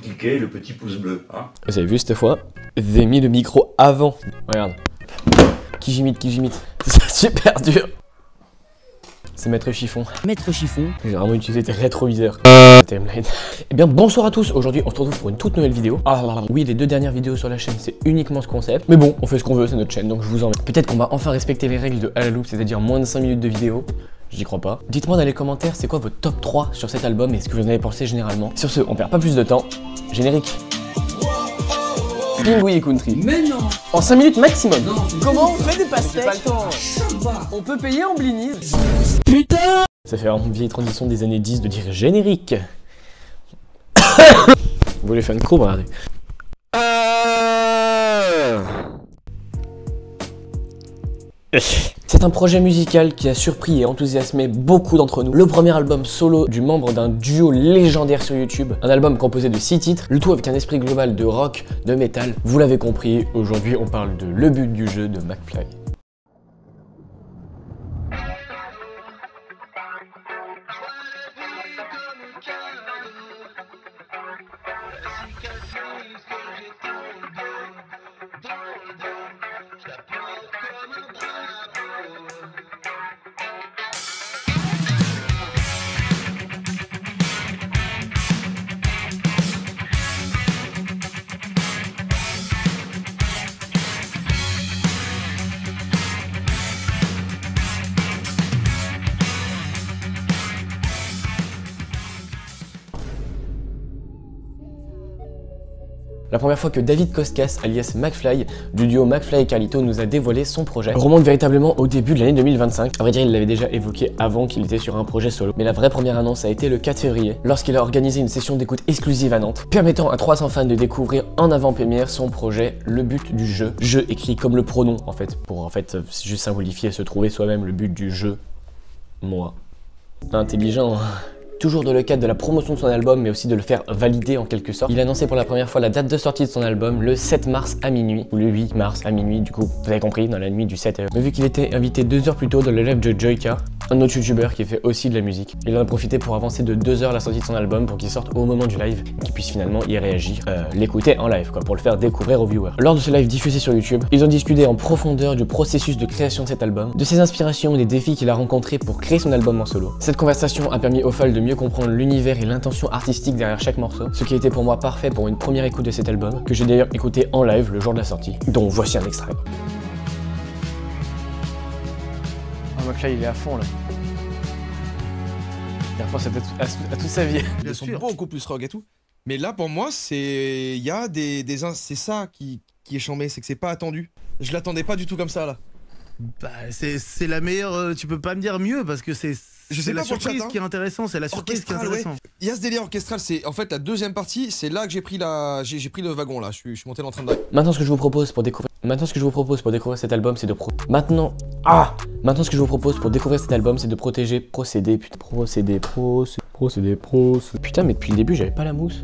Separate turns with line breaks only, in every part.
cliquer le petit pouce bleu. Hein.
Vous avez vu cette fois, j'ai mis le micro avant. Regarde. Qui j'imite. C'est super dur. C'est Maître Chiffon.
Maître Chiffon.
J'ai vraiment utilisé tes rétroviseurs. Timeline. Eh bien bonsoir à tous, aujourd'hui on se retrouve pour une toute nouvelle vidéo. Oui, les 2 dernières vidéos sur la chaîne c'est uniquement ce concept. Mais bon, on fait ce qu'on veut, c'est notre chaîne donc je vous emmène. Peut-être qu'on va enfin respecter les règles de à la loupe, c'est-à-dire moins de 5 minutes de vidéo. J'y crois pas. Dites-moi dans les commentaires c'est quoi votre top 3 sur cet album et ce que vous en avez pensé généralement. Sur ce, on perd pas plus de temps. Générique. Pingui et Country.
Mais non.
En 5 minutes maximum.
Non,
comment on fait des pastèques? Pas le temps. On peut payer en blinis.
Putain.
Ça fait vraiment une vieille transition des années 10 de dire générique. Vous voulez faire une courbe, regardez. C'est un projet musical qui a surpris et enthousiasmé beaucoup d'entre nous. Le premier album solo du membre d'un duo légendaire sur YouTube. Un album composé de 6 titres, le tout avec un esprit global de rock, de métal. Vous l'avez compris, aujourd'hui on parle de Le but du jeu de McFly. La première fois que David Koskas, alias McFly, du duo McFly et Carlito, nous a dévoilé son projet remonte véritablement au début de l'année 2025. À vrai dire, il l'avait déjà évoqué avant qu'il était sur un projet solo. Mais la vraie première annonce a été le 4 février, lorsqu'il a organisé une session d'écoute exclusive à Nantes, permettant à 300 fans de découvrir en avant-première son projet Le but du jeu. Jeu écrit comme le pronom, en fait, pour juste simplifier, se trouver soi-même le but du jeu. Moi. Intelligent, hein. Toujours dans le cadre de la promotion de son album, mais aussi de le faire valider en quelque sorte. Il a annoncé pour la première fois la date de sortie de son album le 7 mars à minuit, ou le 8 mars à minuit, du coup, vous avez compris, dans la nuit du 7. Mais vu qu'il était invité 2 heures plus tôt dans le live de Joyka, un autre youtubeur qui fait aussi de la musique, il en a profité pour avancer de 2 heures la sortie de son album pour qu'il sorte au moment du live et qu'il puisse finalement y réagir, l'écouter en live, quoi, pour le faire découvrir aux viewers. Lors de ce live diffusé sur YouTube, ils ont discuté en profondeur du processus de création de cet album, de ses inspirations et des défis qu'il a rencontrés pour créer son album en solo. Cette conversation a permis aux fans de mieux comprendre l'univers et l'intention artistique derrière chaque morceau, ce qui a été pour moi parfait pour une première écoute de cet album, que j'ai d'ailleurs écouté en live le jour de la sortie, dont voici un extrait. Oh, McFly il est à fond là. Il repense à toute sa vie.
Ils sont beaucoup plus rock et tout. Mais là pour moi c'est... Il y a c'est ça qui est chambé, c'est que c'est pas attendu. Je l'attendais pas du tout comme ça là.
Bah c'est la meilleure, tu peux pas me dire mieux parce que c'est la surprise qui est intéressante, c'est la surprise qui est intéressante.
Ouais. Il y a ce délire orchestral, c'est en fait la deuxième partie, c'est là que j'ai pris le wagon là, je suis monté dans le train de...
Maintenant ce que je vous propose pour découvrir cet album c'est de Maintenant ce que je vous propose pour découvrir cet album c'est de procéder. Putain mais depuis le début j'avais pas la mousse.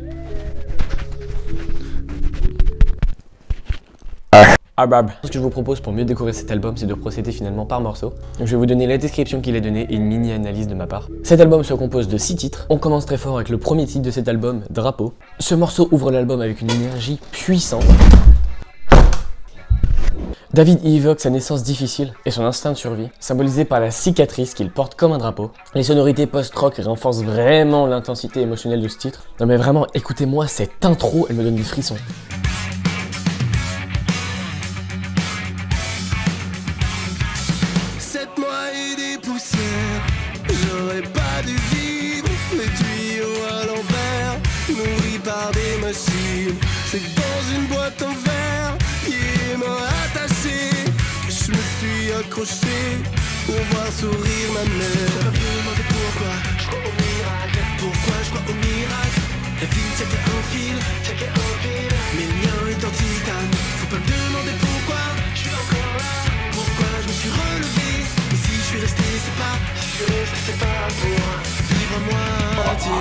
Ce que je vous propose pour mieux découvrir cet album, c'est de procéder finalement par morceau. Donc je vais vous donner la description qu'il est donnée et une mini-analyse de ma part. Cet album se compose de 6 titres. On commence très fort avec le premier titre de cet album, Drapeau. Ce morceau ouvre l'album avec une énergie puissante. David y évoque sa naissance difficile et son instinct de survie, symbolisé par la cicatrice qu'il porte comme un drapeau. Les sonorités post-rock renforcent vraiment l'intensité émotionnelle de ce titre. Non mais vraiment, écoutez-moi cette intro, elle me donne du frisson.
7 mois et des poussières, j'aurais pas dû vivre. Les tuyaux à l'envers, nourris par des machines. C'est dans une boîte en verre, pieds et mains attachés, que je me suis accroché pour voir sourire ma mère. Faut pas me demander pourquoi je crois au miracle. Pourquoi je crois au miracle. La vie tient qu'à un fil, mais le mien est en titane. Faut pas me demander pourquoi je suis encore là. Pourquoi je me suis relevé. Et si je suis resté, c'est pas pour vivre à moitié.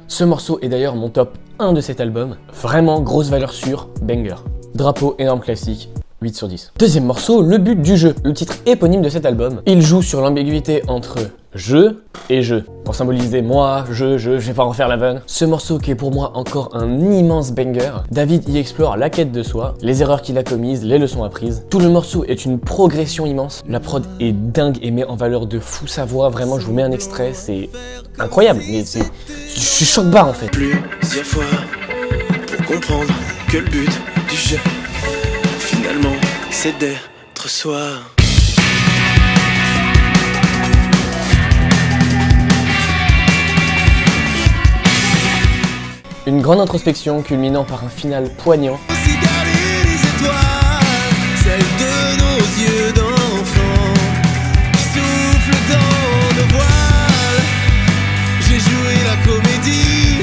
Ce morceau est d'ailleurs mon top 1 de cet album. Vraiment grosse valeur sûre, banger. Drapeau, énorme classique. 8 sur 10. Deuxième morceau, le but du jeu, le titre éponyme de cet album. Il joue sur l'ambiguïté entre je et je. Pour symboliser moi, je vais pas refaire la vanne. Ce morceau qui est pour moi encore un immense banger, David y explore la quête de soi, les erreurs qu'il a commises, les leçons apprises. Tout le morceau est une progression immense. La prod est dingue et met en valeur de fou sa voix. Vraiment, je vous mets un extrait, c'est incroyable. Mais je suis choc-barre en fait.
Plusieurs fois pour comprendre que le but du jeu, finalement, c'est d'être soi.
Une grande introspection culminant par un final poignant.
Aussi garder les étoiles, celles de nos yeux d'enfants, qui soufflent dans nos voiles. J'ai joué la comédie,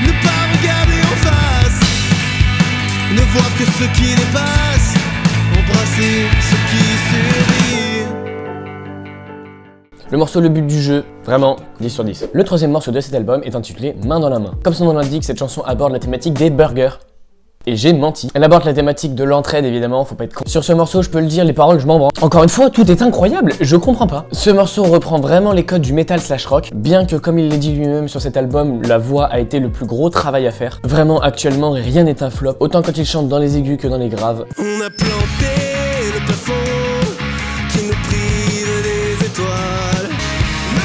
ne pas regarder en face, ne voir que ce qui dépasse, embrasser ce qui survit.
Le morceau Le but du jeu, vraiment 10 sur 10. Le troisième morceau de cet album est intitulé Main dans la main. Comme son nom l'indique, cette chanson aborde la thématique des burgers. Et j'ai menti. Elle aborde la thématique de l'entraide évidemment, faut pas être con. Sur ce morceau, je peux le dire, les paroles, je m'en branle. Encore une fois, tout est incroyable, je comprends pas. Ce morceau reprend vraiment les codes du metal slash rock, bien que comme il l'a dit lui-même sur cet album, la voix a été le plus gros travail à faire. Vraiment, actuellement, rien n'est un flop, autant quand il chante dans les aigus que dans les graves.
On a planté le plafond qui nous prive des étoiles. Main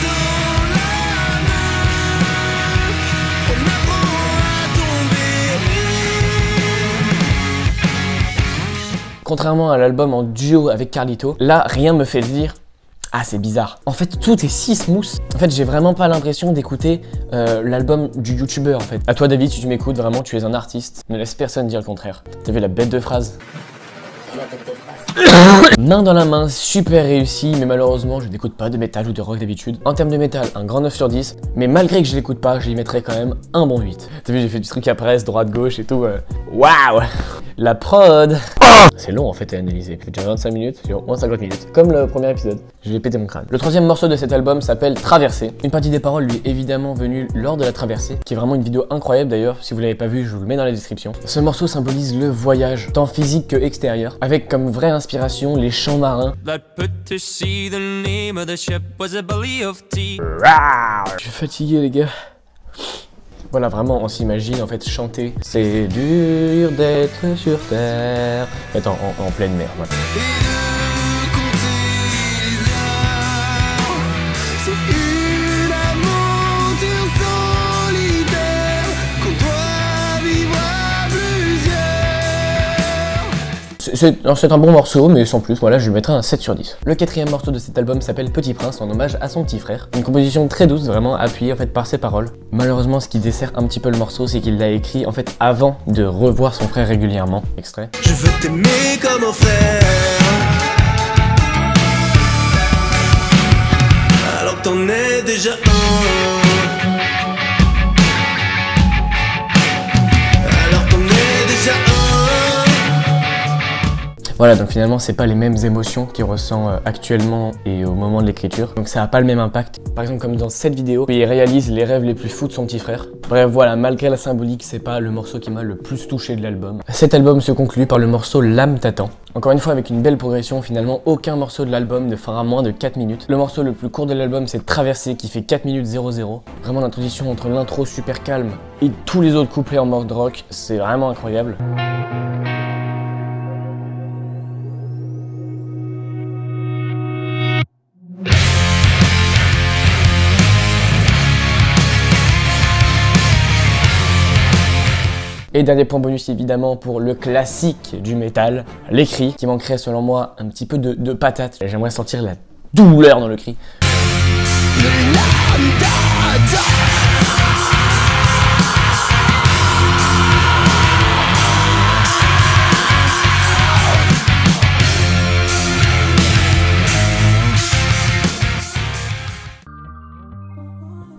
dans la main, on apprend à tomber.
Contrairement à l'album en duo avec Carlito, là, rien me fait dire « Ah, c'est bizarre ». En fait, tout est si smooth. En fait, j'ai vraiment pas l'impression d'écouter l'album du youtubeur, en fait. À toi, David, si tu m'écoutes, vraiment, tu es un artiste. Ne laisse personne dire le contraire. T'as vu la bête de phrase? Main dans la main, super réussi, mais malheureusement je n'écoute pas de métal ou de rock d'habitude. En termes de métal, un grand 9 sur 10, mais malgré que je l'écoute pas, j'y mettrais quand même un bon 8. T'as vu, j'ai fait du truc à presse, droite, gauche et tout. Waouh! La prod! C'est long en fait à analyser, il fait déjà 25 minutes, c'est au moins 50 minutes. Comme le premier épisode, je vais péter mon crâne. Le troisième morceau de cet album s'appelle Traversée. Une partie des paroles lui est évidemment venue lors de la traversée, qui est vraiment une vidéo incroyable d'ailleurs. Si vous l'avez pas vu, je vous le mets dans la description. Ce morceau symbolise le voyage, tant physique que extérieur, avec comme vraie inspiration les chants marins. Je suis fatigué les gars. Voilà, vraiment, on s'imagine en fait chanter. C'est dur d'être sur terre. En pleine mer, voilà. C'est un bon morceau, mais sans plus, voilà, je lui mettrai un 7 sur 10. Le quatrième morceau de cet album s'appelle Petit Prince, en hommage à son petit frère. Une composition très douce, vraiment appuyée en fait par ses paroles. Malheureusement, ce qui dessert un petit peu le morceau, c'est qu'il l'a écrit en fait avant de revoir son frère régulièrement. Extrait.
Je veux t'aimer comme un frère, alors que t'en es déjà un.
Voilà, donc finalement, c'est pas les mêmes émotions qu'il ressent actuellement et au moment de l'écriture. Donc ça a pas le même impact. Par exemple, comme dans cette vidéo, où il réalise les rêves les plus fous de son petit frère. Bref, voilà, malgré la symbolique, c'est pas le morceau qui m'a le plus touché de l'album. Cet album se conclut par le morceau L'âme t'attend. Encore une fois, avec une belle progression, finalement, aucun morceau de l'album ne fera moins de 4 minutes. Le morceau le plus court de l'album, c'est Traversée, qui fait 4 minutes 00. Vraiment, la transition entre l'intro super calme et tous les autres couplets en mode rock, c'est vraiment incroyable. Et dernier point bonus évidemment pour le classique du métal, les cris, qui manquerait selon moi un petit peu de patate. J'aimerais sentir la douleur dans le cri.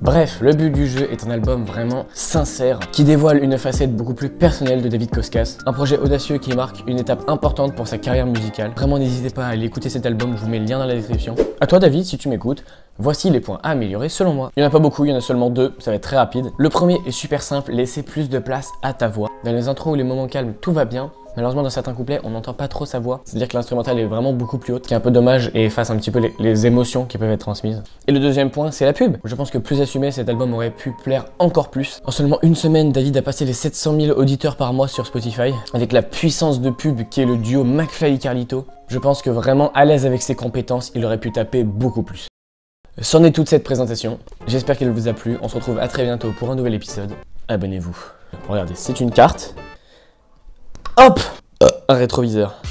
Bref, le but du jeu est un album vraiment sincère qui dévoile une facette beaucoup plus personnelle de David Koskas, un projet audacieux qui marque une étape importante pour sa carrière musicale. Vraiment n'hésitez pas à aller écouter cet album, je vous mets le lien dans la description. À toi David, si tu m'écoutes, voici les points à améliorer selon moi. Il n'y en a pas beaucoup, il y en a seulement 2, ça va être très rapide. Le premier est super simple, laissez plus de place à ta voix. Dans les intros ou les moments calmes, tout va bien, Malheureusement dans certains couplets on n'entend pas trop sa voix, c'est-à-dire que l'instrumental est vraiment beaucoup plus haute, ce qui est un peu dommage et efface un petit peu les émotions qui peuvent être transmises. Et le deuxième point c'est la pub. Je pense que plus assumé cet album aurait pu plaire encore plus. En seulement une semaine David a passé les 700 000 auditeurs par mois sur Spotify, avec la puissance de pub qui est le duo McFly et Carlito. Je pense que vraiment à l'aise avec ses compétences il aurait pu taper beaucoup plus. C'en est toute cette présentation, j'espère qu'elle vous a plu, on se retrouve à très bientôt pour un nouvel épisode, abonnez-vous. Regardez, c'est une carte, hop, un rétroviseur.